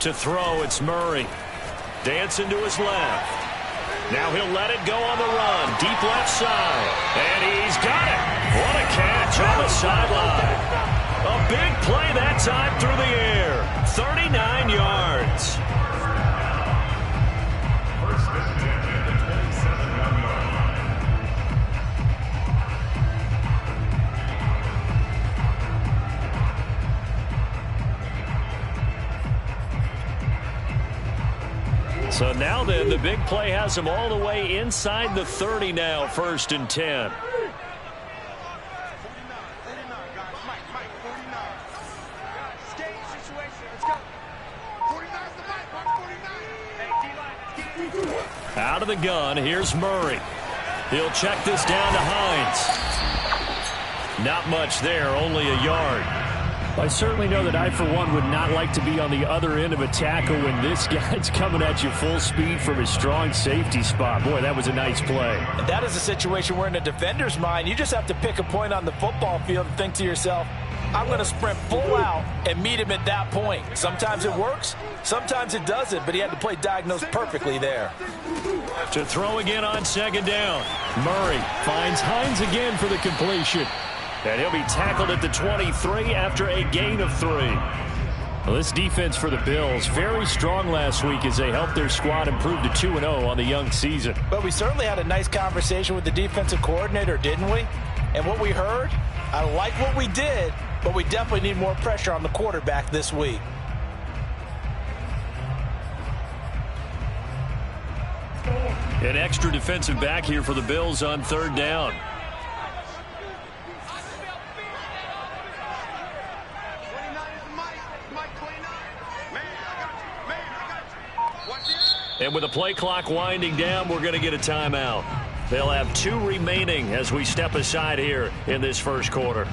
To throw, it's Murray. Dancing to his left. Now he'll let it go on the run. Deep left side. And he's got it. What a catch on the sideline. A big play that time through the air. 39 yards. So now then, the big play has him all the way inside the 30 now, 1st and 10. Out of the gun, here's Murray. He'll check this down to Hines. Not much there, only a yard. I certainly know that I, for one, would not like to be on the other end of a tackle when this guy's coming at you full speed from his strong safety spot. Boy, that was a nice play. And that is a situation where in a defender's mind, you just have to pick a point on the football field and think to yourself, I'm going to sprint full out and meet him at that point. Sometimes it works, sometimes it doesn't, but he had to play diagnosed perfectly there. To throw again on 2nd down. Murray finds Hines again for the completion. And he'll be tackled at the 23 after a gain of 3. Well, this defense for the Bills, very strong last week as they helped their squad improve to 2-0 on the young season. But we certainly had a nice conversation with the defensive coordinator, didn't we? And what we heard, I like what we did, but we definitely need more pressure on the quarterback this week. An extra defensive back here for the Bills on 3rd down. And with the play clock winding down, we're going to get a timeout. They'll have 2 remaining as we step aside here in this 1st quarter.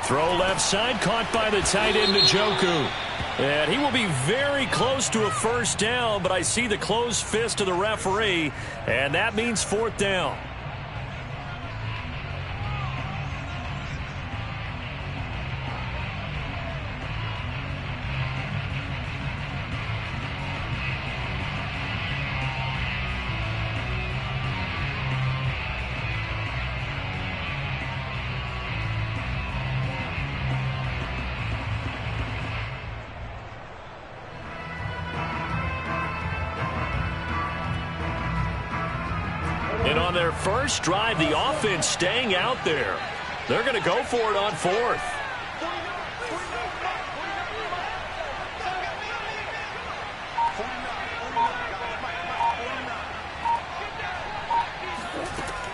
Throw left side, caught by the tight end, Njoku. And he will be very close to a 1st down, but I see the closed fist of the referee, and that means 4th down. And on their first drive, the offense staying out there. They're going to go for it on 4th.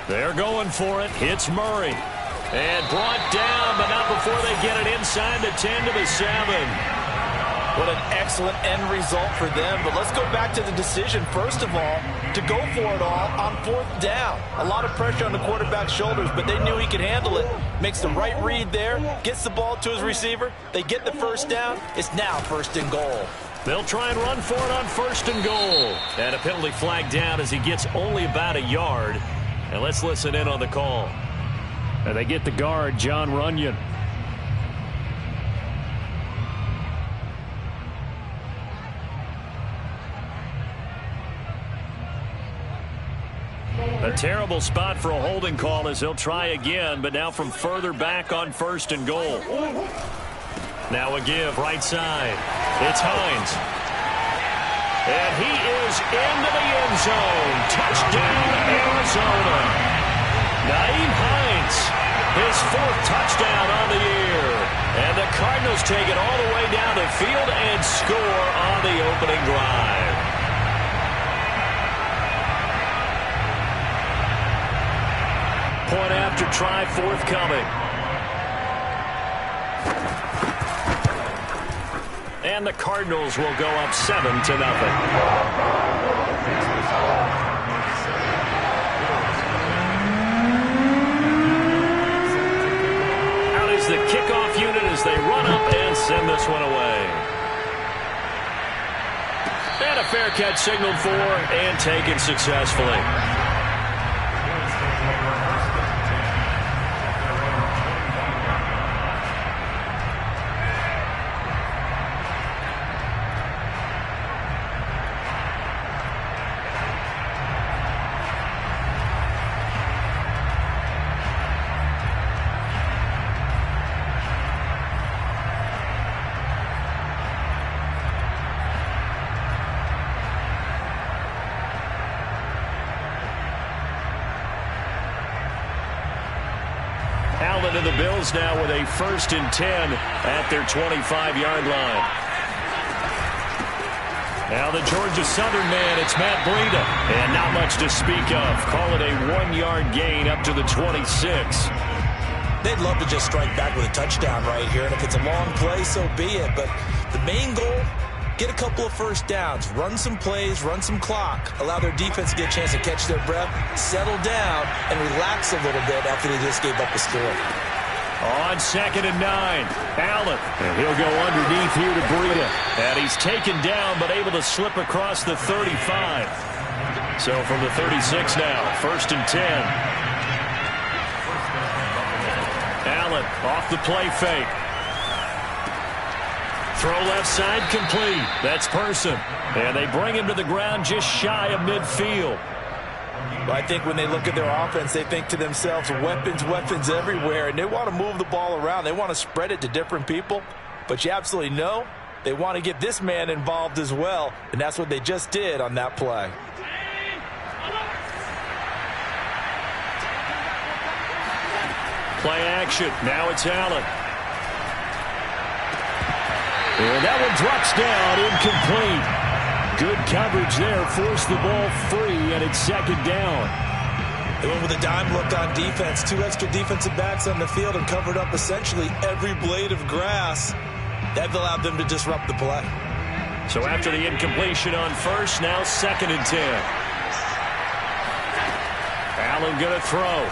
They're going for it. Hits Murray. And brought down, but not before they get it inside the 10 to the 7. What an excellent end result for them. But let's go back to the decision, first of all, to go for it all on 4th down. A lot of pressure on the quarterback's shoulders, but they knew he could handle it. Makes the right read there, gets the ball to his receiver. They get the 1st down. It's now 1st and goal. They'll try and run for it on 1st and goal. And a penalty flag down as he gets only about a yard. And let's listen in on the call. And they get the guard, John Runyon. A terrible spot for a holding call as they'll try again, but now from further back on 1st and goal. Now a give, right side. It's Hines. And he is into the end zone. Touchdown, Arizona. Nyheim Hines, his 4th touchdown on the year. And the Cardinals take it all the way down the field and score on the opening drive. Point after try forthcoming. And the Cardinals will go up 7-0. Out is the kickoff unit as they run up and send this one away. And a fair catch signaled for and taken successfully. And the Bills now with a 1st and 10 at their 25-yard line. Now the Georgia Southern man, it's Matt Breida. And not much to speak of. Call it a 1-yard gain up to the 26. They'd love to just strike back with a touchdown right here. And if it's a long play, so be it. But the main goal, get a couple of first downs, run some plays, run some clock, allow their defense to get a chance to catch their breath, settle down, and relax a little bit after they just gave up a score. On 2nd and 9, Allen. And he'll go underneath here to Breida. And he's taken down but able to slip across the 35. So from the 36 now, 1st and 10. Allen off the play fake. Throw left side complete. That's Person. And they bring him to the ground just shy of midfield. Well, I think when they look at their offense, they think to themselves, weapons, weapons everywhere. And they want to move the ball around. They want to spread it to different people. But you absolutely know they want to get this man involved as well. And that's what they just did on that play. Play action. Now it's Allen. And that one drops down, incomplete. Good coverage there, forced the ball free, and it's 2nd down. They went with a dime look on defense. 2 extra defensive backs on the field and covered up essentially every blade of grass. That allowed them to disrupt the play. So after the incompletion on 1st, now 2nd and 10. Allen going to throw.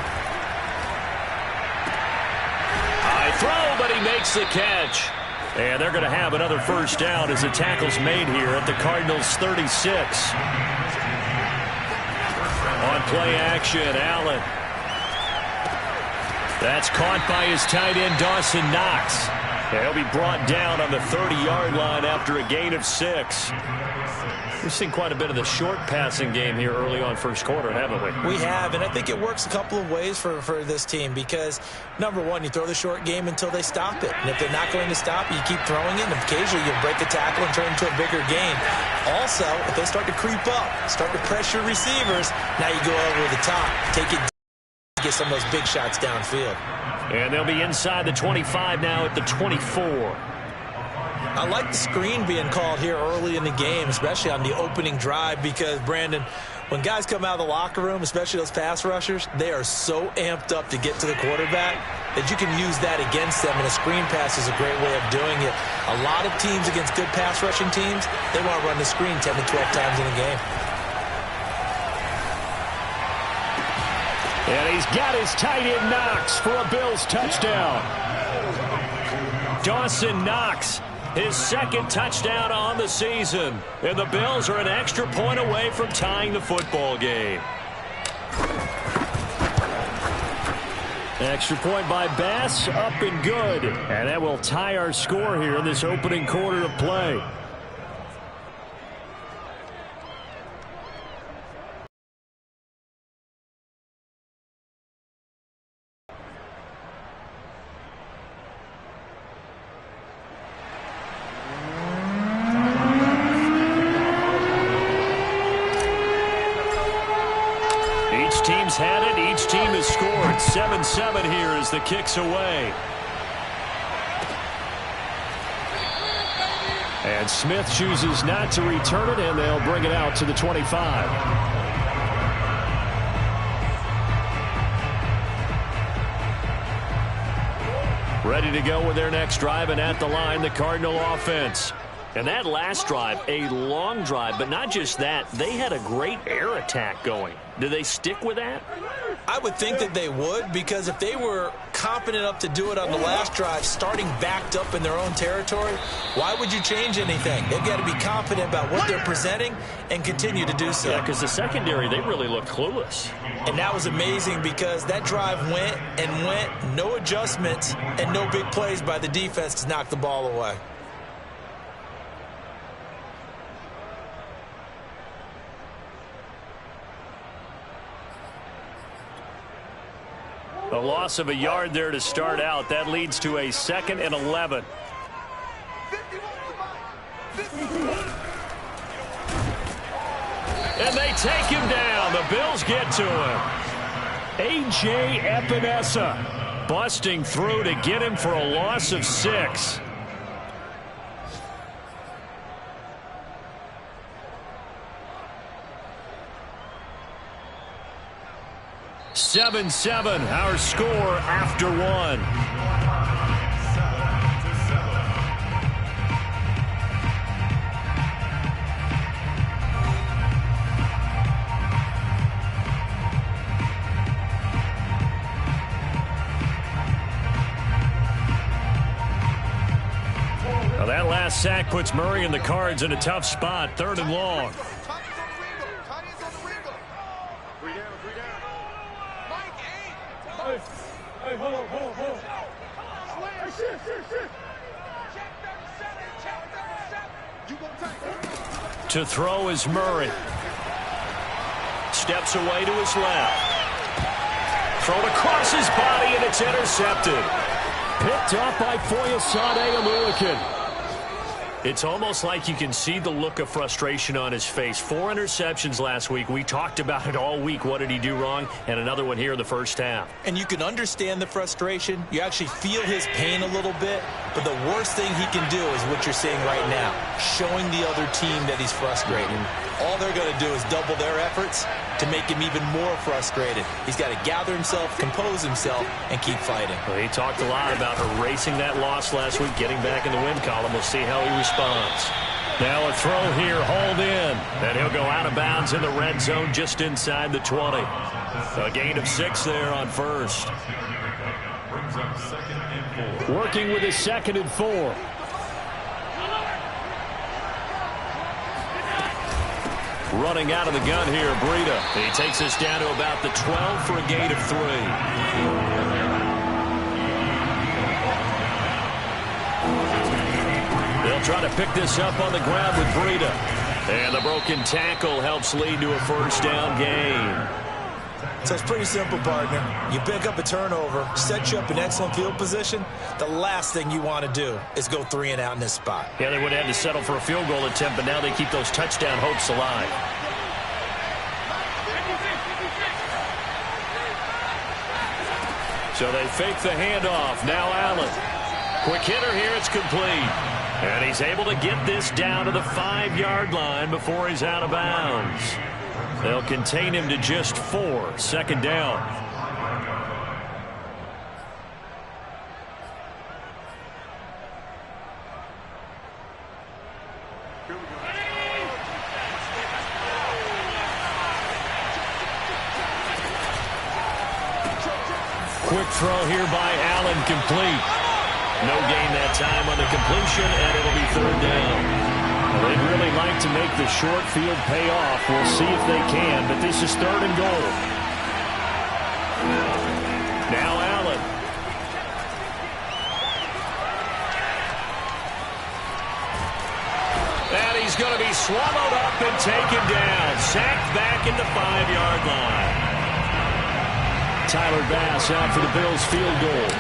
High throw, but he makes the catch. And they're going to have another 1st down as the tackle's made here at the Cardinals' 36. On play action, Allen. That's caught by his tight end, Dawson Knox. He'll be brought down on the 30-yard line after a gain of 6. We've seen quite a bit of the short passing game here early on 1st quarter, haven't we? We have, and I think it works a couple of ways for this team because, number one, you throw the short game until they stop it. And if they're not going to stop it, you keep throwing it, and occasionally you break a tackle and turn it into a bigger game. Also, if they start to creep up, start to pressure receivers, now you go over the top, take it, get some of those big shots downfield. And they'll be inside the 25 now at the 24. I like the screen being called here early in the game, especially on the opening drive, because, Brandon, when guys come out of the locker room, especially those pass rushers, they are so amped up to get to the quarterback that you can use that against them, and a screen pass is a great way of doing it. A lot of teams against good pass rushing teams, they want to run the screen 10 to 12 times in a game. And he's got his tight end Knox for a Bills touchdown. Dawson Knox, his 2nd touchdown on the season. And the Bills are an extra point away from tying the football game. Extra point by Bass, up and good. And that will tie our score here in this opening quarter of play. Team's had it. Each team has scored. 7-7 here as the kick's away. And Smith chooses not to return it, and they'll bring it out to the 25. Ready to go with their next drive, and at the line, the Cardinal offense. And that last drive, a long drive, but not just that. They had a great air attack going. Do they stick with that? I would think that they would, because if they were confident enough to do it on the last drive, starting backed up in their own territory, why would you change anything? They've got to be confident about what they're presenting and continue to do so. Yeah, because the secondary, they really looked clueless. And that was amazing because that drive went and went, no adjustments, and no big plays by the defense to knock the ball away. A loss of a yard there to start out. That leads to a 2nd and 11. And they take him down. The Bills get to him. A.J. Epinesa busting through to get him for a loss of 6. Seven, our score after 1. Now that last sack puts Murray and the Cards in a tough spot, 3rd and long. Hey, hold on. To throw is Murray. Steps away to his left. Thrown across his body, and it's intercepted. Picked up by Foyesade Aluakin. It's almost like you can see the look of frustration on his face. 4 interceptions last week. We talked about it all week. What did he do wrong? And another one here in the first half. And you can understand the frustration. You actually feel his pain a little bit. But the worst thing he can do is what you're seeing right now, showing the other team that he's frustrated. All they're going to do is double their efforts to make him even more frustrated. He's got to gather himself, compose himself, and keep fighting. Well, he talked a lot about erasing that loss last week, getting back in the win column. We'll see how he responds. Now a throw here, hauled in. And he'll go out of bounds in the red zone just inside the 20. A gain of 6 there on first. Working with his 2nd and 4. Running out of the gun here, Breida. He takes us down to about the 12 for a gain of 3. They'll try to pick this up on the ground with Breida. And the broken tackle helps lead to a first down gain. So it's pretty simple, partner. You pick up a turnover, set you up in excellent field position. The last thing you want to do is go 3 and out in this spot. Yeah, they would have had to settle for a field goal attempt, but now they keep those touchdown hopes alive. So they fake the handoff. Now Allen. Quick hitter here. It's complete. And he's able to get this down to the 5-yard line before he's out of bounds. They'll contain him to just 4. 2nd down. Quick throw here by Allen, complete. No gain that time on the completion, and it'll be 3rd down. Well, they'd really like to make the short field pay off. We'll see if they can, but this is 3rd and goal. Now Allen. And he's going to be swallowed up and taken down. Sacked back in the 5-yard line. Tyler Bass out for the Bills field goal.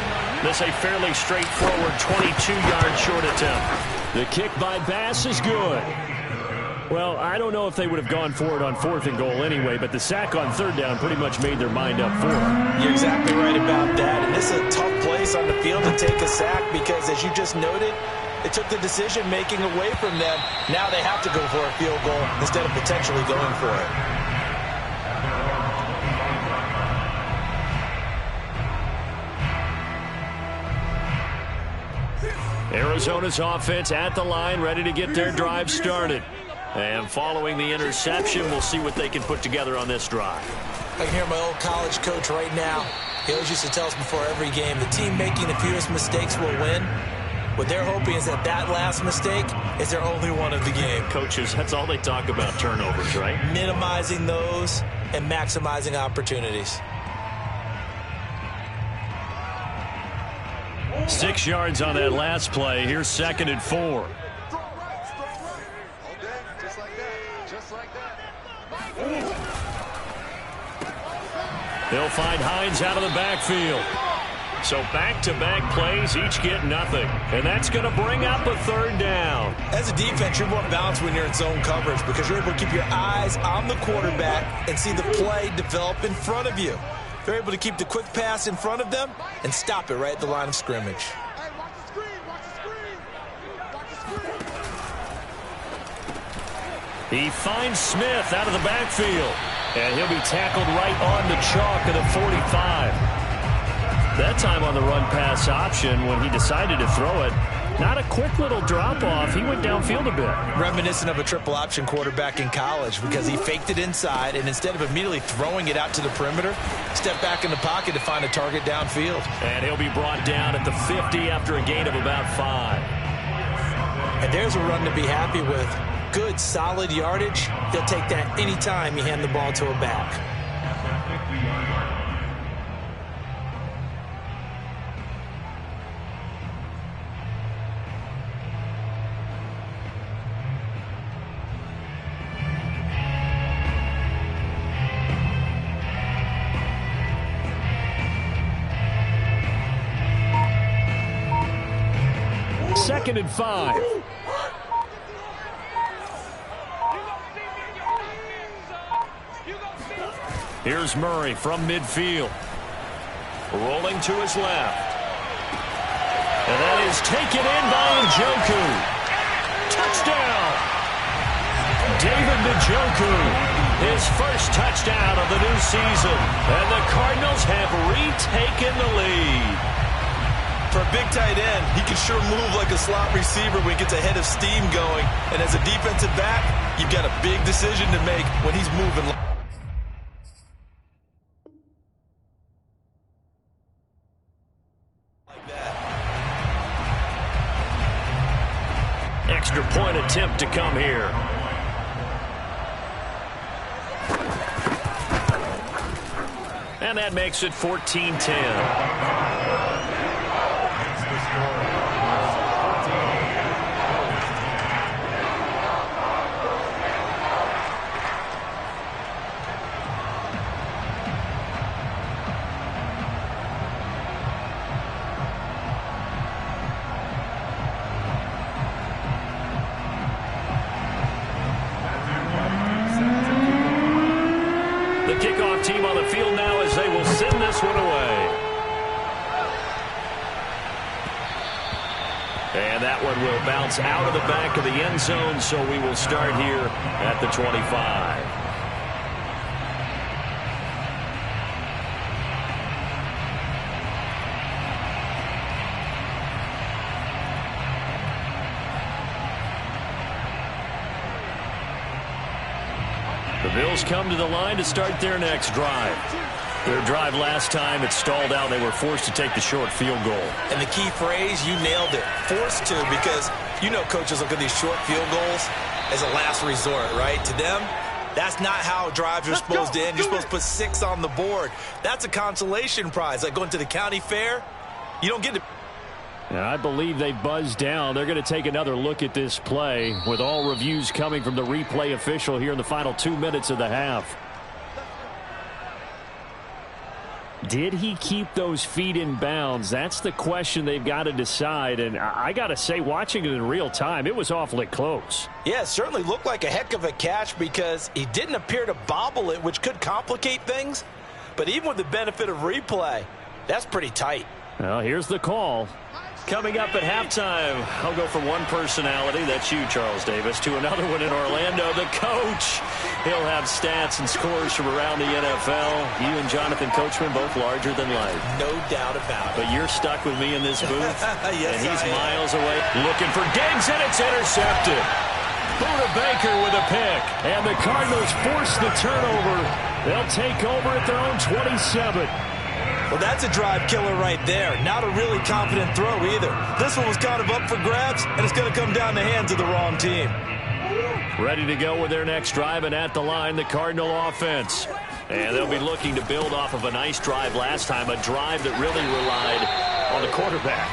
This a fairly straightforward 22-yard short attempt. The kick by Bass is good. Well, I don't know if they would have gone for it on 4th and goal anyway, but the sack on 3rd down pretty much made their mind up for it. You're exactly right about that. And this is a tough place on the field to take a sack because, as you just noted, it took the decision-making away from them. Now they have to go for a field goal instead of potentially going for it. Arizona's offense at the line, ready to get their drive started. And following the interception, we'll see what they can put together on this drive. I can hear my old college coach right now. He always used to tell us before every game, the team making the fewest mistakes will win. What they're hoping is that last mistake is their only one of the game. Coaches, that's all they talk about, turnovers, right? Minimizing those and maximizing opportunities. 6 yards on that last play. Here's 2nd and 4. He'll find Hines out of the backfield. So back-to-back plays, each get nothing. And that's going to bring up a 3rd down. As a defense, you're more balanced when you're in zone coverage because you're able to keep your eyes on the quarterback and see the play develop in front of you. They're able to keep the quick pass in front of them and stop it right at the line of scrimmage. He finds Smith out of the backfield. And he'll be tackled right on the chalk at the 45. That time on the run-pass option when he decided to throw it. Not a quick little drop-off. He went downfield a bit. Reminiscent of a triple-option quarterback in college because he faked it inside, and instead of immediately throwing it out to the perimeter, stepped back in the pocket to find a target downfield. And he'll be brought down at the 50 after a gain of about 5. And there's a run to be happy with. Good, solid yardage. He'll take that anytime you hand the ball to a back. Second and 5. Here's Murray from midfield. Rolling to his left. And that is taken in by Njoku. Touchdown! David Njoku, his first touchdown of the new season. And the Cardinals have retaken the lead. For a big tight end, he can sure move like a slot receiver when he gets a head of steam going. And as a defensive back, you've got a big decision to make when he's moving. Extra point attempt to come here. And that makes it 14-10. Kickoff team on the field now as they will send this one away. And that one will bounce out of the back of the end zone, so we will start here at the 25. The Bills come to the line to start their next drive. Their drive last time, it stalled out. They were forced to take the short field goal. And the key phrase, you nailed it. Forced to, because you know coaches look at these short field goals as a last resort, right? To them, that's not how drives are supposed to end. You're supposed to put 6 on the board. That's a consolation prize. Like going to the county fair, you don't get to... And I believe they buzzed down. They're going to take another look at this play with all reviews coming from the replay official here in the final 2 minutes of the half. Did he keep those feet in bounds? That's the question they've got to decide. And I got to say, watching it in real time, it was awfully close. Yeah, it certainly looked like a heck of a catch because he didn't appear to bobble it, which could complicate things. But even with the benefit of replay, that's pretty tight. Well, here's the call. Coming up at halftime, I'll go from one personality, that's you, Charles Davis, to another one in Orlando, the coach. He'll have stats and scores from around the NFL. You and Jonathan Coachman, both larger than life. No doubt about it. But you're stuck with me in this booth, yes, and he's miles away. Looking for Diggs, and it's intercepted. Buda Baker with a pick, and the Cardinals force the turnover They'll take over at their own 27. Well, that's a drive killer right there. Not a really confident throw either. This one was kind of up for grabs, and it's going to come down the hands of the wrong team. Ready to go with their next drive, and at the line, the Cardinal offense. And they'll be looking to build off of a nice drive last time, a drive that really relied on the quarterback.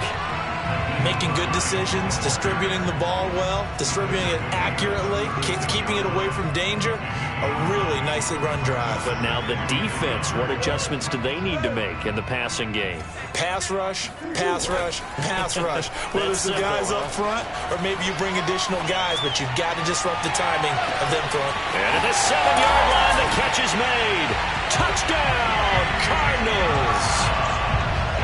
Making good decisions, distributing the ball well, distributing it accurately, keeping it away from danger. A really nicely run drive. But now the defense, what adjustments do they need to make in the passing game? Pass rush, pass rush, pass rush. Whether it's the guys up front or maybe you bring additional guys, but you've got to disrupt the timing of them throwing. And at the 7-yard line, the catch is made. Touchdown, Cardinals!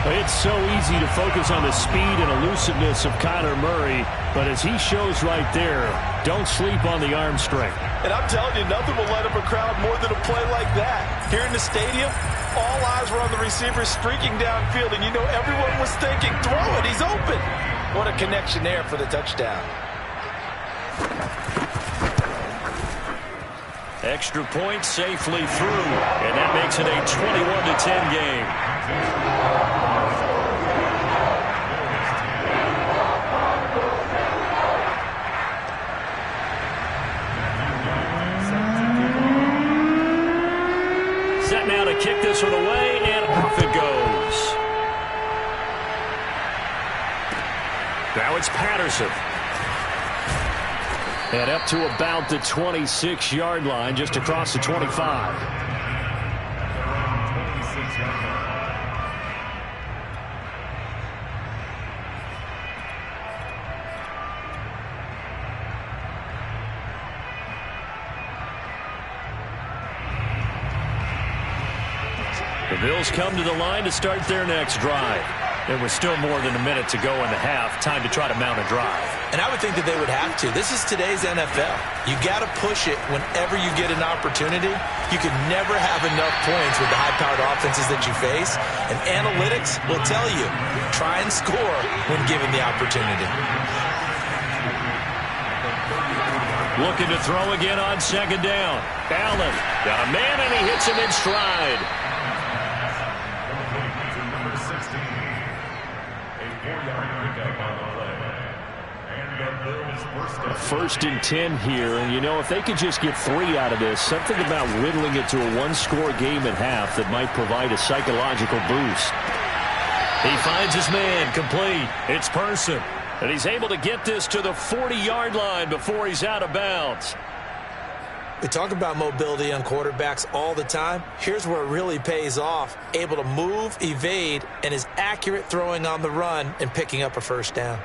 It's so easy to focus on the speed and elusiveness of Kyler Murray, but as he shows right there, don't sleep on the arm strength. And I'm telling you, nothing will light up a crowd more than a play like that. Here in the stadium, all eyes were on the receiver streaking downfield, and you know everyone was thinking, throw it, he's open. What a connection there for the touchdown. Extra point safely through, and that makes it a 21-10 game. Set now to kick this one away, and off it goes. Now it's Patterson. And up to about the 26-yard line, just across the 25. The Bills come to the line to start their next drive. There was still more than a minute to go in the half. Time to try to mount a drive. And I would think that they would have to. This is today's NFL. You got to push it whenever you get an opportunity. You can never have enough points with the high-powered offenses that you face. And analytics will tell you, try and score when given the opportunity. Looking to throw again on second down. Allen got a man, and he hits him in stride. First and 10 here, and you know, if they could just get 3 out of this, something about whittling it to a one-score game at half that might provide a psychological boost. He finds his man, complete. It's Person, and he's able to get this to the 40-yard line before he's out of bounds. We talk about mobility on quarterbacks all the time. Here's where it really pays off. Able to move, evade, and is accurate throwing on the run and picking up a first down.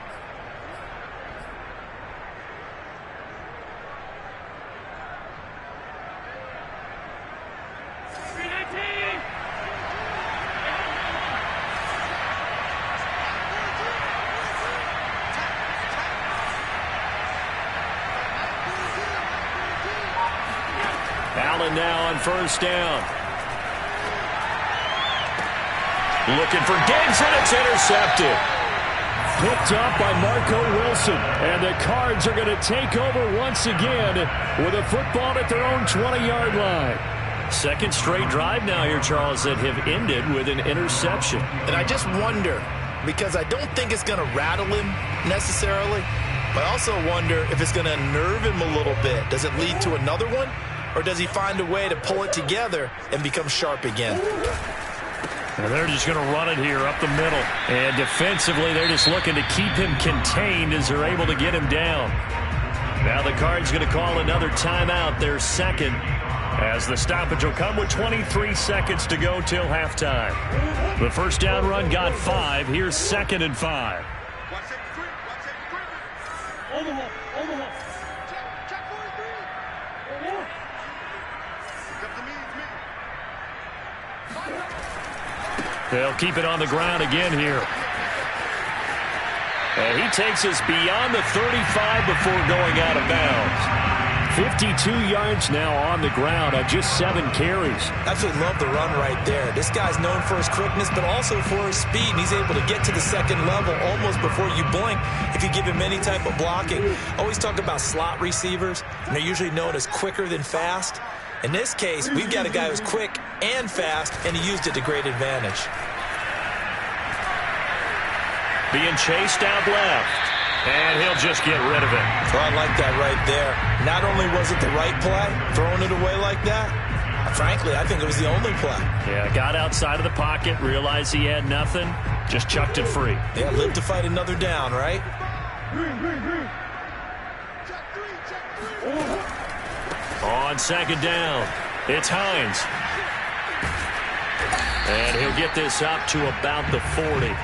Allen now on first down. Looking for Diggs, and it's intercepted. Picked up by Marco Wilson. And the Cards are going to take over once again with a football at their own 20-yard line. Second straight drive now here, Charles, that have ended with an interception. And I just wonder, because I don't think it's going to rattle him necessarily, but I also wonder if it's going to unnerve him a little bit. Does it lead to another one? Or does he find a way to pull it together and become sharp again? And they're just going to run it here up the middle. And defensively, they're just looking to keep him contained as they're able to get him down. Now the Cards going to call another timeout, their second, as the stoppage will come with 23 seconds to go till halftime. The first down run got 5. Here's 2nd and 5. They'll keep it on the ground again here. And he takes us beyond the 35 before going out of bounds. 52 yards now on the ground on just 7 carries. Absolutely love the run right there. This guy's known for his quickness, but also for his speed. And he's able to get to the second level almost before you blink if you give him any type of blocking. Always talk about slot receivers, and they're usually known as quicker than fast. In this case, we've got a guy who's quick and fast, and he used it to great advantage. Being chased out left. And he'll just get rid of it. So I like that right there. Not only was it the right play, throwing it away like that, frankly, I think it was the only play. Yeah, got outside of the pocket, realized he had nothing, just chucked it free. Yeah, live to fight another down, right? On second down, it's Hines. And he'll get this up to about the 40.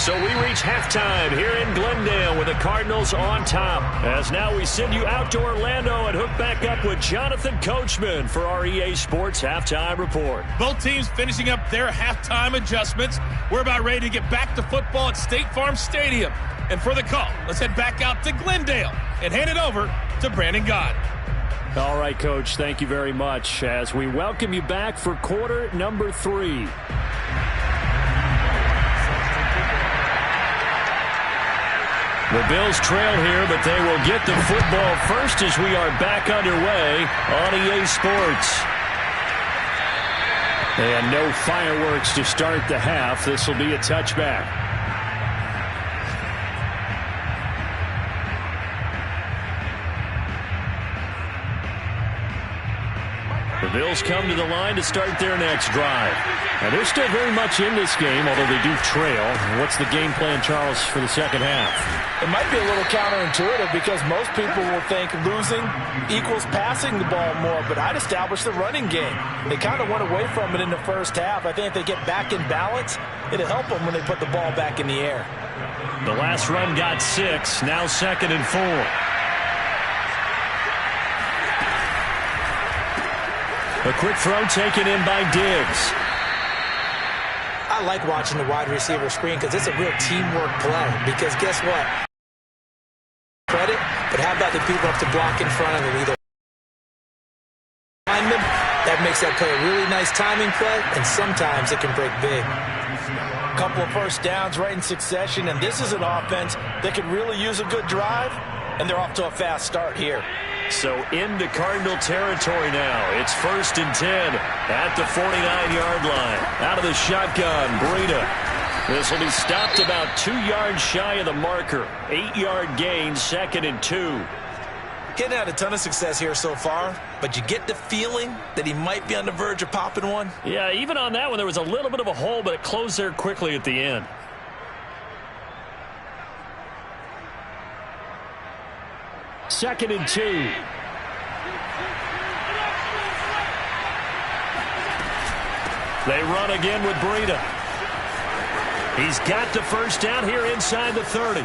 So we reach halftime here in Glendale with the Cardinals on top. As now we send you out to Orlando and hook back up with Jonathan Coachman for our EA Sports Halftime Report. Both teams finishing up their halftime adjustments. We're about ready to get back to football at State Farm Stadium. And for the call, let's head back out to Glendale and hand it over to Brandon Gott. All right, Coach, thank you very much as we welcome you back for quarter number 3. The Bills trail here, but they will get the football first as we are back underway on EA Sports. And no fireworks to start the half. This will be a touchback. The Bills come to the line to start their next drive. And they're still very much in this game, although they do trail. What's the game plan, Charles, for the second half? It might be a little counterintuitive because most people will think losing equals passing the ball more, but I'd establish the running game. They kind of went away from it in the first half. I think if they get back in balance, it'll help them when they put the ball back in the air. The last run got 6, now 2nd and 4. A quick throw taken in by Diggs. I like watching the wide receiver screen because it's a real teamwork play. Because guess what? Credit, but how about the people up to block in front of him? Either lineman, that makes that play a really nice timing play, and sometimes it can break big. A couple of first downs right in succession, and this is an offense that could really use a good drive, and they're off to a fast start here. So into Cardinal territory now. It's 1st and 10 at the 49-yard line. Out of the shotgun, Breida. This will be stopped about 2 yards shy of the marker. 8-yard gain, 2nd and 2. Getting had a ton of success here so far, but you get the feeling that he might be on the verge of popping one. Yeah, even on that one, there was a little bit of a hole, but it closed there quickly at the end. Second and 2. They run again with Breida. He's got the first down here inside the 30.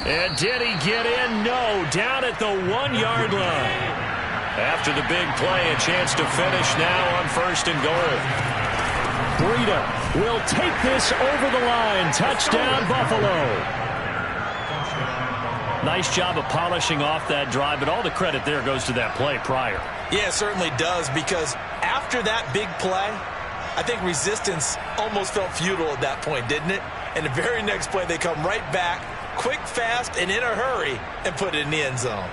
And did he get in? No, down at the 1-yard line. After the big play, a chance to finish now on 1st and goal. Breida will take this over the line. Touchdown, Buffalo. Nice job of polishing off that drive, but all the credit there goes to that play prior. Yeah, it certainly does, because after that big play, I think resistance almost felt futile at that point, didn't it? And the very next play, they come right back, quick, fast, and in a hurry, and put it in the end zone.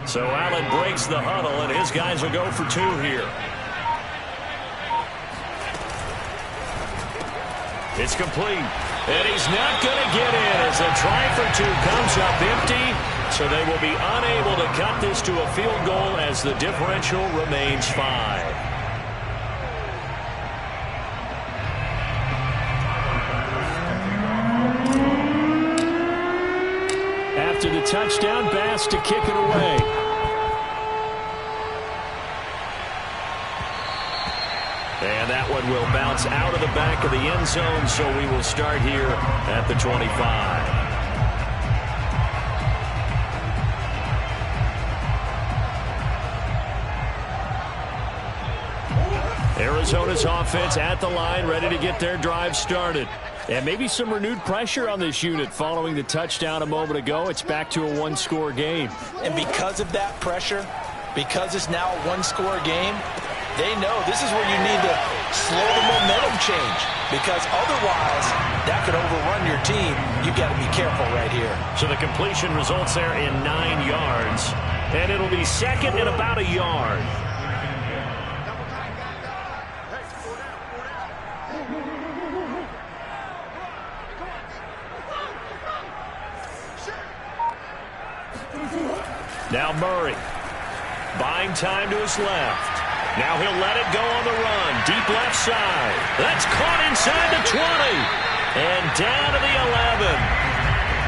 So Allen breaks the huddle, and his guys will go for 2 here. It's complete, and he's not going to get in as a try for 2 comes up empty. So they will be unable to cut this to a field goal as the differential remains 5. After the touchdown, Bass to kick it away. And that one will bounce out of the back of the end zone, so we will start here at the 25. Arizona's offense at the line, ready to get their drive started. And maybe some renewed pressure on this unit following the touchdown a moment ago. It's back to a one-score game. And because of that pressure, because it's now a one-score game, they know this is where you need to slow the momentum change, because otherwise that could overrun your team. You've got to be careful right here. So the completion results there in 9 yards, and it'll be second and about a yard. Now Murray, buying time to his left. Now he'll let it go on the run. Deep left side. That's caught inside the 20. And down to the 11.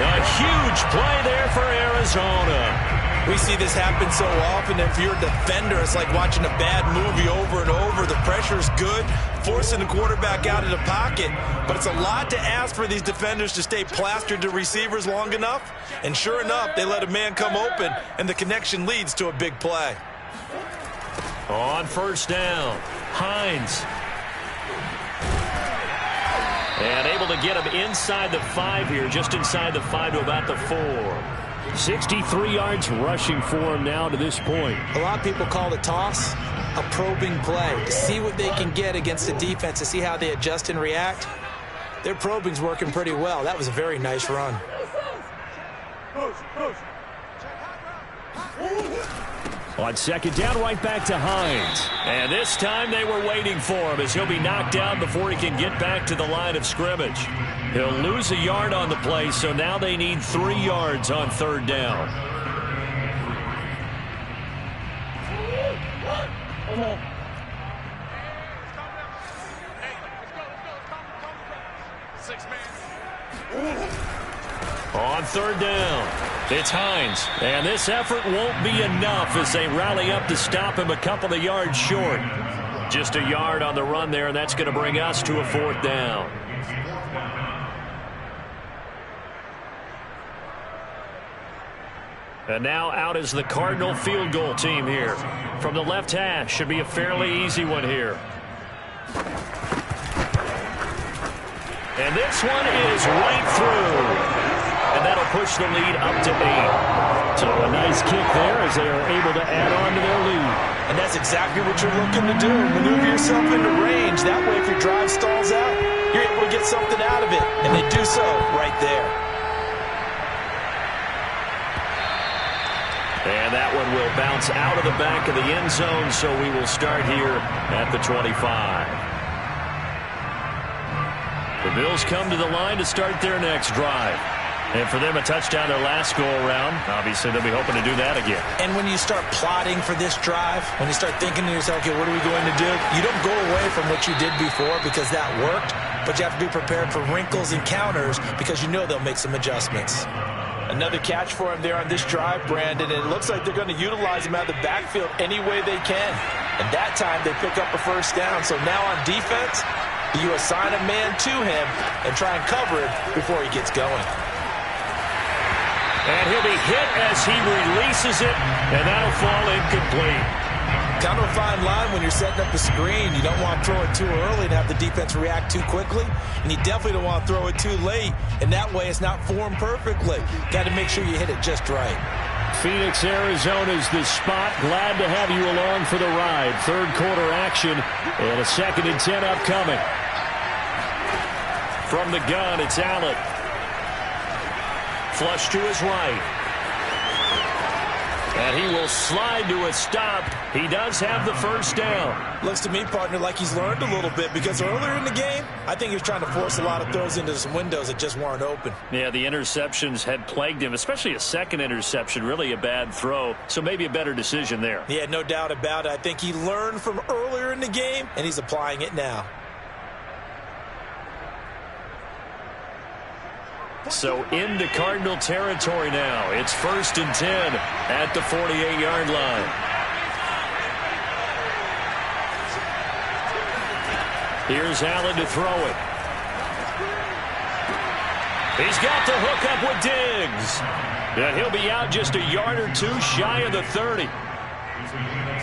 A huge play there for Arizona. We see this happen so often. If you're a defender, it's like watching a bad movie over and over. The pressure's good, forcing the quarterback out of the pocket. But it's a lot to ask for these defenders to stay plastered to receivers long enough. And sure enough, they let a man come open, and the connection leads to a big play. On first down, Hines. And able to get him inside the 5 here, just inside the 5 to about the 4. 63 yards rushing for him now to this point. A lot of people call the toss a probing play, to see what they can get against the defense, to see how they adjust and react. Their probing's working pretty well. That was a very nice run. On second down, right back to Hines. And this time they were waiting for him, as he'll be knocked down before he can get back to the line of scrimmage. He'll lose a yard on the play, so now they need 3 yards on third down. On third down, it's Hines. And this effort won't be enough as they rally up to stop him a couple of yards short. Just a yard on the run there, and that's going to bring us to a fourth down. And now out is the Cardinal field goal team here. From the left hash, should be a fairly easy one here. And this one is right through. And that'll push the lead up to 8. So a nice kick there as they are able to add on to their lead. And that's exactly what you're looking to do. Maneuver yourself into range. That way, if your drive stalls out, you're able to get something out of it. And they do so right there. And that one will bounce out of the back of the end zone, so we will start here at the 25. The Bills come to the line to start their next drive. And for them, a touchdown their last go-around. Obviously, they'll be hoping to do that again. And when you start plotting for this drive, when you start thinking to yourself, okay, what are we going to do? You don't go away from what you did before because that worked, but you have to be prepared for wrinkles and counters because you know they'll make some adjustments. Another catch for him there on this drive, Brandon, and it looks like they're going to utilize him out of the backfield any way they can. And that time, they pick up a first down. So now on defense, you assign a man to him and try and cover it before he gets going. And he'll be hit as he releases it, and that'll fall incomplete. Kind of a fine line when you're setting up a screen. You don't want to throw it too early and have the defense react too quickly, and you definitely don't want to throw it too late, and that way it's not formed perfectly. Got to make sure you hit it just right. Phoenix, Arizona's the spot. Glad to have you along for the ride. Third quarter action, and a 2nd and 10 upcoming. From the gun, it's Allen. Flush to his right. And he will slide to a stop. He does have the first down. Looks to me, partner, like he's learned a little bit because earlier in the game, I think he was trying to force a lot of throws into some windows that just weren't open. Yeah, the interceptions had plagued him, especially a second interception, really a bad throw. So maybe a better decision there. Yeah, no doubt about it. I think he learned from earlier in the game, and he's applying it now. So into Cardinal territory now. It's 1st and 10 at the 48-yard line. Here's Allen to throw it. He's got the hook up with Diggs. And he'll be out just a yard or two shy of the 30.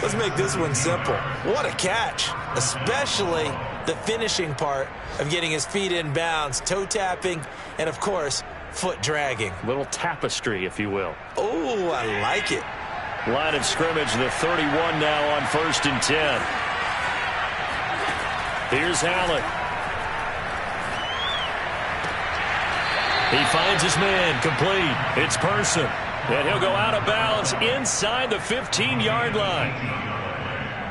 Let's make this one simple. What a catch, especially the finishing part of getting his feet in bounds, toe tapping, and, of course, foot dragging. Little tapestry, if you will. Oh, I like it. Line of scrimmage, the 31 now on 1st and 10. Here's Allen. He finds his man, complete. It's Person. And he'll go out of bounds inside the 15-yard line.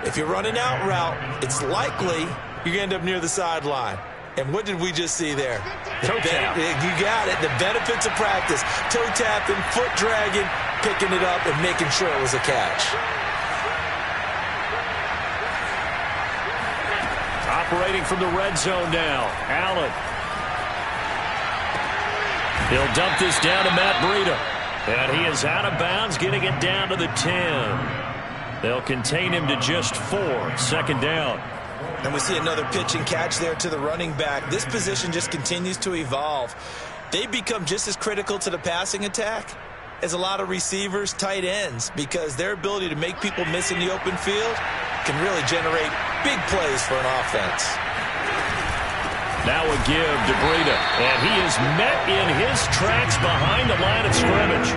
If you're running out route, it's likely you're going to end up near the sideline. And what did we just see there? Toe tap. You got it. The benefits of practice. Toe tapping, foot dragging, picking it up, and making sure it was a catch. Operating from the red zone now. Allen. He'll dump this down to Matt Breida. And he is out of bounds, getting it down to the 10. They'll contain him to just 4. 2nd down. And we see another pitch and catch there to the running back. This position just continues to evolve. They become just as critical to the passing attack as a lot of receivers, tight ends, because their ability to make people miss in the open field can really generate big plays for an offense. Now a give to Breida, and he is met in his tracks behind the line of scrimmage.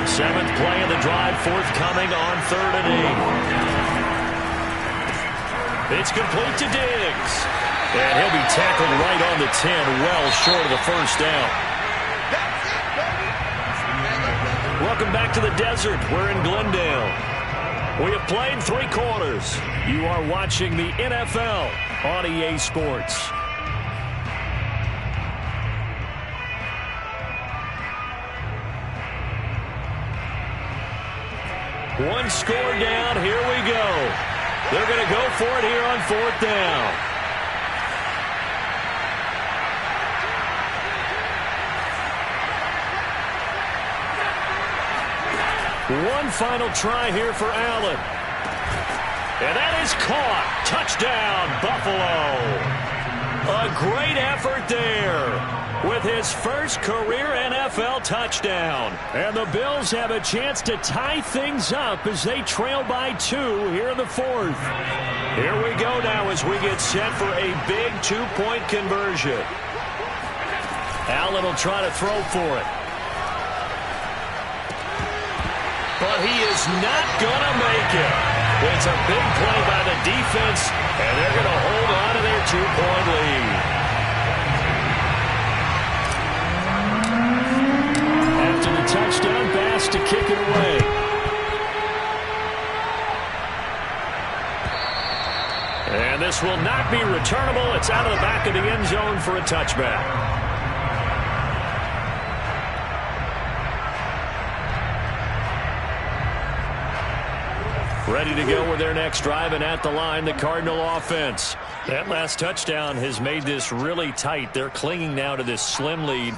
7th play of the drive forthcoming on 3rd and 8. It's complete to Diggs, and he'll be tackled right on the 10, well short of the 1st down. Welcome back to the desert. We're in Glendale. We have played 3 quarters. You are watching the NFL on EA Sports. One score down. Here we go. They're going to go for it here on 4th down. One final try here for Allen. And that is caught. Touchdown, Buffalo. A great effort there with his first career NFL touchdown. And the Bills have a chance to tie things up as they trail by 2 here in the 4th. Here we go now as we get set for a big 2-point conversion. Allen will try to throw for it. But he is not going to make it. It's a big play by the defense, and they're going to hold on to their 2-point lead. After the touchdown pass to kick it away. And this will not be returnable. It's out of the back of the end zone for a touchback. Ready to go with their next drive, and at the line, the Cardinal offense. That last touchdown has made this really tight. They're clinging now to this slim lead.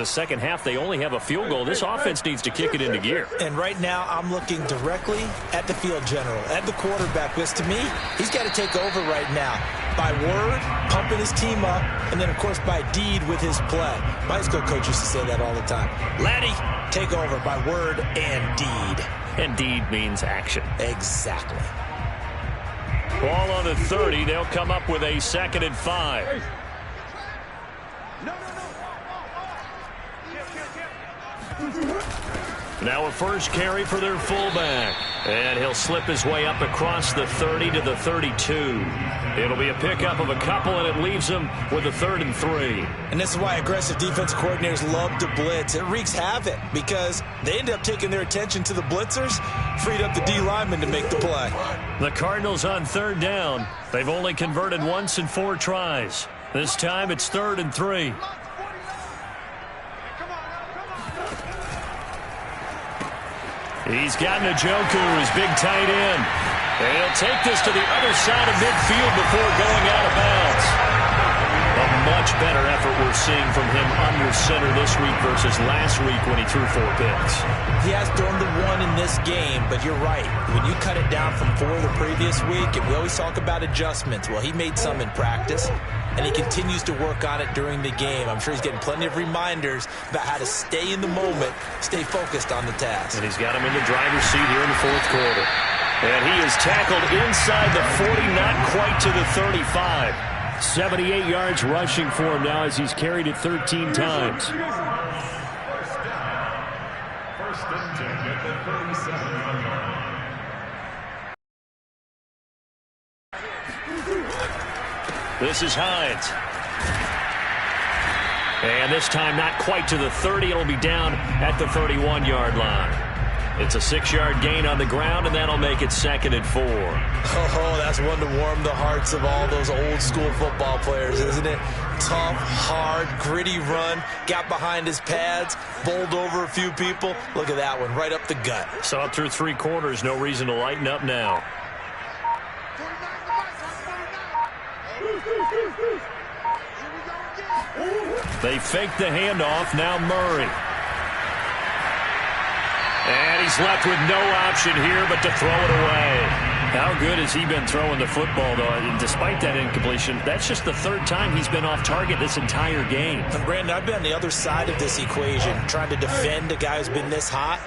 Second half, they only have a field goal. This offense needs to kick it into gear. And right now, I'm looking directly at the field general, at the quarterback, because to me, he's got to take over right now. By word, pumping his team up, and then, of course, by deed with his play. My high school coach used to say that all the time. Laddie, take over by word and deed. And deed means action. Exactly. Ball on the 30. They'll come up with a 2nd and 5. Now a first carry for their fullback. And he'll slip his way up across the 30 to the 32. It'll be a pickup of a couple, and it leaves him with a 3rd and 3. And this is why aggressive defense coordinators love to blitz. It wreaks havoc because they end up taking their attention to the blitzers, freed up the D lineman to make the play. The Cardinals on 3rd down. They've only converted once in 4 tries. This time it's 3rd and 3. He's got Njoku, his big tight end. And he'll take this to the other side of midfield before going out of bounds. A much better effort we're seeing from him under center this week versus last week when he threw 4 picks. He has thrown the 1 in this game, but you're right. When you cut it down from 4 the previous week, and we always talk about adjustments. Well, he made some in practice, and he continues to work on it during the game. I'm sure he's getting plenty of reminders about how to stay in the moment, stay focused on the task. And he's got him in the driver's seat here in the 4th quarter. And he is tackled inside the 40, not quite to the 35. 78 yards rushing for him now as he's carried it 13 times. First and 10 at the 37-yard line. This is Hines. And this time not quite to the 30. It'll be down at the 31-yard line. It's a 6-yard gain on the ground, and that'll make it 2nd and 4. Oh, that's one to warm the hearts of all those old-school football players, isn't it? Tough, hard, gritty run, got behind his pads, bowled over a few people. Look at that one, right up the gut. Saw it through 3 quarters, no reason to lighten up now. They fake the handoff, now Murray. And he's left with no option here but to throw it away. How good has he been throwing the football, though? And despite that incompletion, that's just the 3rd time he's been off target this entire game. And Brandon, I've been on the other side of this equation, trying to defend a guy who's been this hot,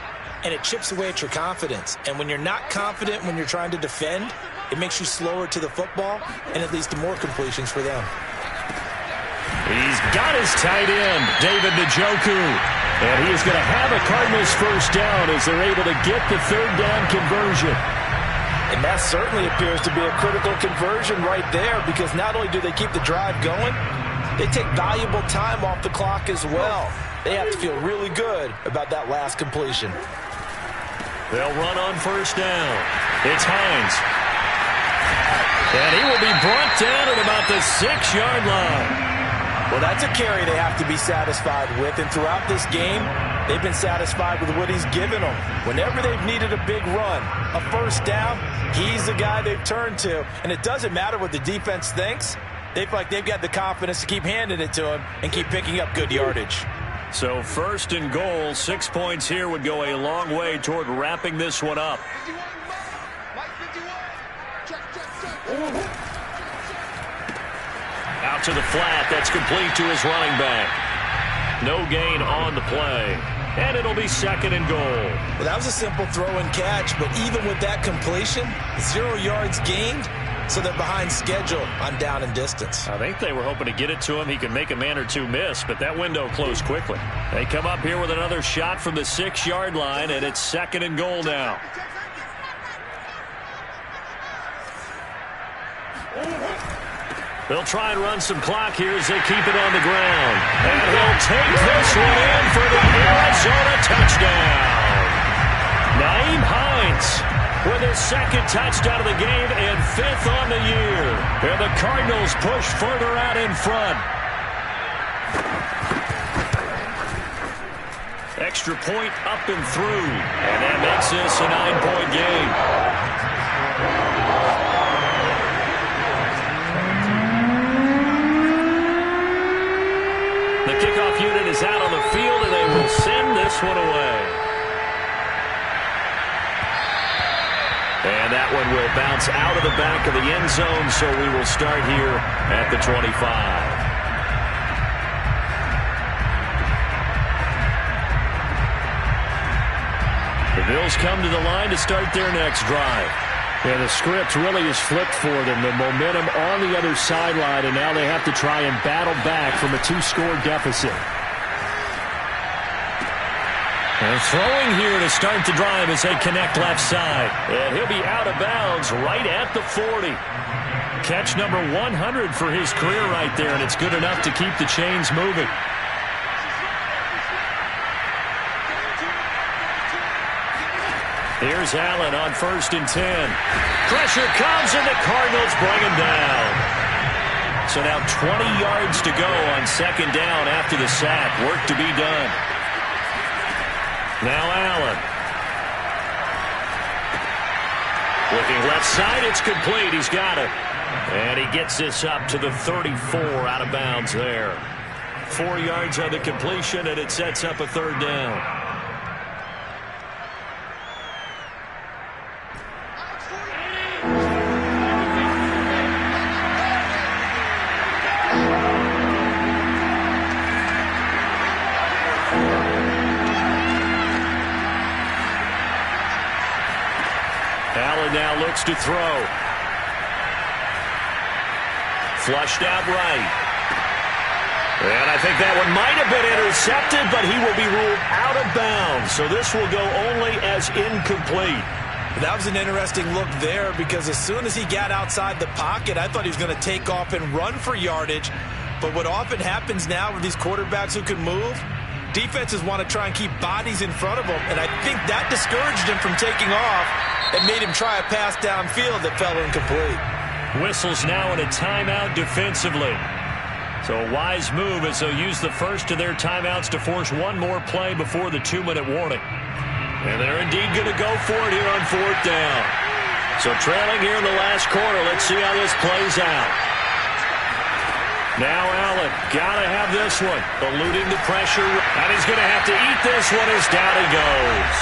and it chips away at your confidence. And when you're not confident when you're trying to defend, it makes you slower to the football, and it leads to more completions for them. He's got his tight end, David Njoku. And he is going to have a Cardinals first down as they're able to get the 3rd down conversion. And that certainly appears to be a critical conversion right there, because not only do they keep the drive going, they take valuable time off the clock as well. They have to feel really good about that last completion. They'll run on first down. It's Hines. And he will be brought down at about the 6-yard line. Well, that's a carry they have to be satisfied with, and throughout this game, they've been satisfied with what he's given them. Whenever they've needed a big run, a first down, he's the guy they've turned to, and it doesn't matter what the defense thinks. They feel like they've got the confidence to keep handing it to him and keep picking up good yardage. So 1st and goal, 6 points here would go a long way toward wrapping this one up. Out to the flat. That's complete to his running back. No gain on the play. And it'll be 2nd and goal. Well, that was a simple throw and catch, but even with that completion, 0 yards gained, so they're behind schedule on down and distance. I think they were hoping to get it to him. He could make a man or two miss, but that window closed quickly. They come up here with another shot from the 6-yard line, and it's 2nd and goal now. They'll try and run some clock here as they keep it on the ground. And he'll take this one in for the Arizona touchdown. Nyheim Hines with his 2nd touchdown of the game and 5th on the year. And the Cardinals push further out in front. Extra point up and through. And that makes this a 9-point game. The kickoff unit is out on the field, and they will send this one away. And that one will bounce out of the back of the end zone, so we will start here at the 25. The Bills come to the line to start their next drive. And the script really is flipped for them. The momentum on the other sideline, and now they have to try and battle back from a 2-score deficit. And throwing here to start the drive as they connect left side. And he'll be out of bounds right at the 40. Catch number 100 for his career right there, and it's good enough to keep the chains moving. Here's Allen on 1st and 10. Pressure comes, and the Cardinals bring him down. So now 20 yards to go on 2nd down after the sack. Work to be done. Now Allen. Looking left side, it's complete. He's got it. And he gets this up to the 34 out of bounds there. 4 yards on the completion, and it sets up a 3rd down. Allen now looks to throw. Flushed out right. And I think that one might have been intercepted, but he will be ruled out of bounds. So this will go only as incomplete. That was an interesting look there because as soon as he got outside the pocket, I thought he was going to take off and run for yardage. But what often happens now with these quarterbacks who can move, defenses want to try and keep bodies in front of them. And I think that discouraged him from taking off and made him try a pass downfield that fell incomplete. Whistles now in a timeout defensively. So a wise move as they'll use the first of their timeouts to force one more play before the 2-minute warning. And they're indeed going to go for it here on 4th down. So trailing here in the last quarter. Let's see how this plays out. Now Allen, got to have this one. Eluding the pressure. And he's going to have to eat this one as down he goes.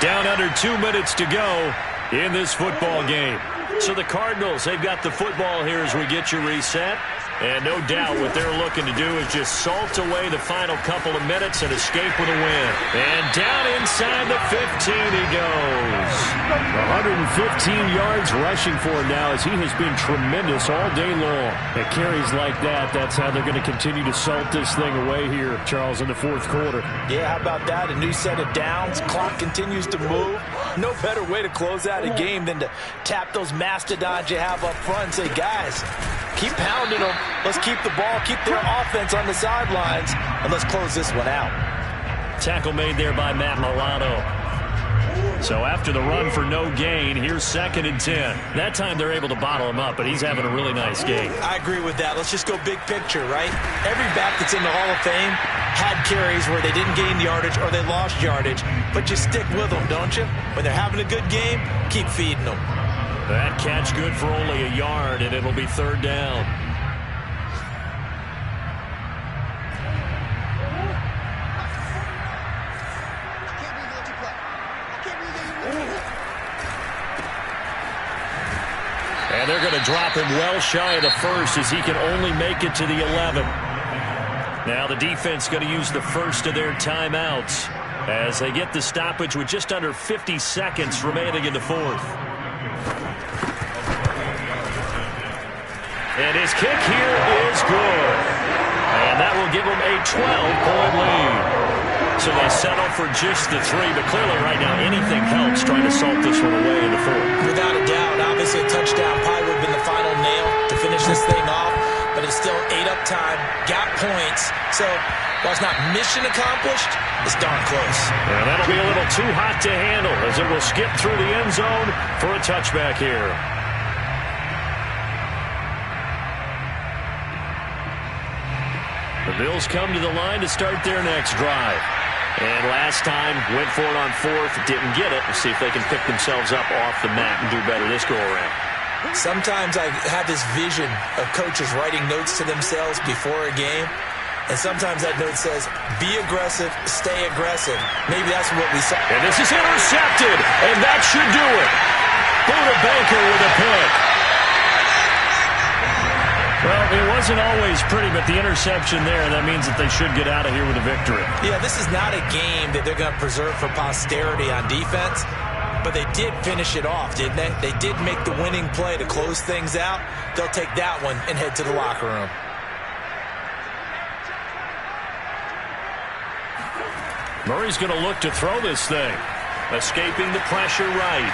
Down under 2 minutes to go in this football game. So the Cardinals, they've got the football here as we get you reset. And no doubt what they're looking to do is just salt away the final couple of minutes and escape with a win. And down inside the 15 he goes. 115 yards rushing for him now as he has been tremendous all day long. At carries like that, that's how they're going to continue to salt this thing away here, Charles, in the 4th quarter. Yeah, how about that? A new set of downs. Clock continues to move. No better way to close out a game than to tap those mastodons you have up front and say, guys, keep pounding them. Let's keep the ball, keep their offense on the sidelines, and let's close this one out. Tackle made there by Matt Milano. So after the run for no gain, here's 2nd and 10. That time they're able to bottle him up, but he's having a really nice game. I agree with that. Let's just go big picture, right? Every back that's in the Hall of Fame had carries where they didn't gain yardage or they lost yardage, but you stick with them, don't you? When they're having a good game, keep feeding them. That catch good for only a yard, and it'll be 3rd down. And they're going to drop him well shy of the 1st as he can only make it to the 11. Now the defense going to use the first of their timeouts as they get the stoppage with just under 50 seconds remaining in the 4th. And his kick here is good. And that will give him a 12-point lead. So they settle for just the 3, but clearly right now anything helps trying to salt this one away in the 4th. Without a doubt, obviously a touchdown probably would have been the final nail to finish this thing off, but it's still 8 up time, got points. So while it's not mission accomplished, it's darn close. And that'll be a little too hot to handle as it will skip through the end zone for a touchback here. The Bills come to the line to start their next drive. And last time, went for it on 4th, didn't get it. We'll see if they can pick themselves up off the mat and do better this go-around. Sometimes I have this vision of coaches writing notes to themselves before a game. And sometimes that note says, be aggressive, stay aggressive. Maybe that's what we saw. And this is intercepted, and that should do it. Buda Baker with a pick. Well, it wasn't always pretty, but the interception there, that means that they should get out of here with a victory. Yeah, this is not a game that they're going to preserve for posterity on defense, but they did finish it off, didn't they? They did make the winning play to close things out. They'll take that one and head to the locker room. Murray's going to look to throw this thing. Escaping the pressure right.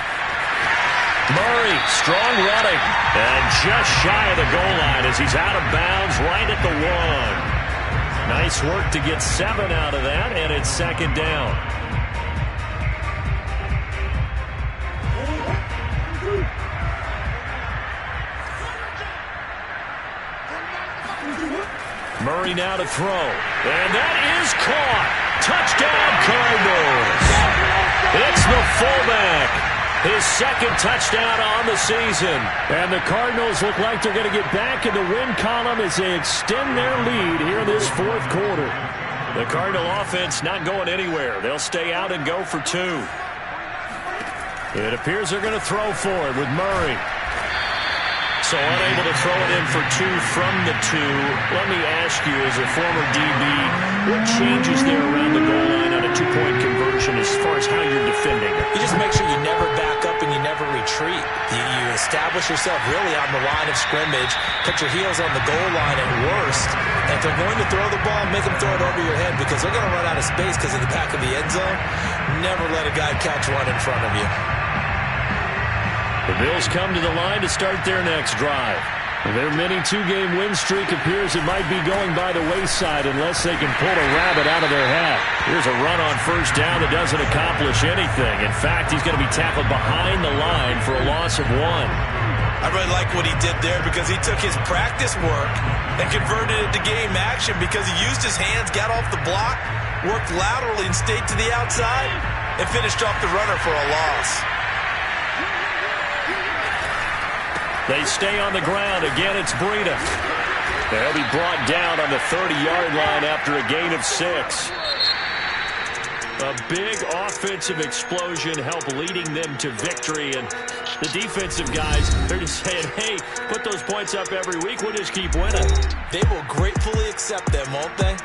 Murray, strong running, and just shy of the goal line as he's out of bounds right at the 1. Nice work to get 7 out of that, and it's 2nd down. Murray now to throw, and that is caught. Touchdown, Cardinals. It's the fullback. His 2nd touchdown on the season. And the Cardinals look like they're going to get back in the win column as they extend their lead here in this 4th quarter. The Cardinal offense not going anywhere. They'll stay out and go for 2. It appears they're going to throw for it with Murray. So unable to throw it in for 2 from the 2. Let me ask you, as a former DB, what changes there around the goal line on a two-point conversion as far as how you're defending it? You just make sure you never back up and you never retreat. You establish yourself really on the line of scrimmage, put your heels on the goal line at worst, and if they're going to throw the ball, make them throw it over your head because they're going to run out of space because of the back of the end zone. Never let a guy catch one in front of you. The Bills come to the line to start their next drive. Their mini two-game win streak appears it might be going by the wayside unless they can pull a rabbit out of their hat. Here's a run on first down that doesn't accomplish anything. In fact, he's going to be tackled behind the line for a loss of 1. I really like what he did there because he took his practice work and converted it to game action because he used his hands, got off the block, worked laterally and stayed to the outside, and finished off the runner for a loss. They stay on the ground. Again, it's Breida. They'll be brought down on the 30-yard line after a gain of 6. A big offensive explosion helped leading them to victory. And the defensive guys, they're just saying, hey, put those points up every week. We'll just keep winning. They will gratefully accept them, won't they?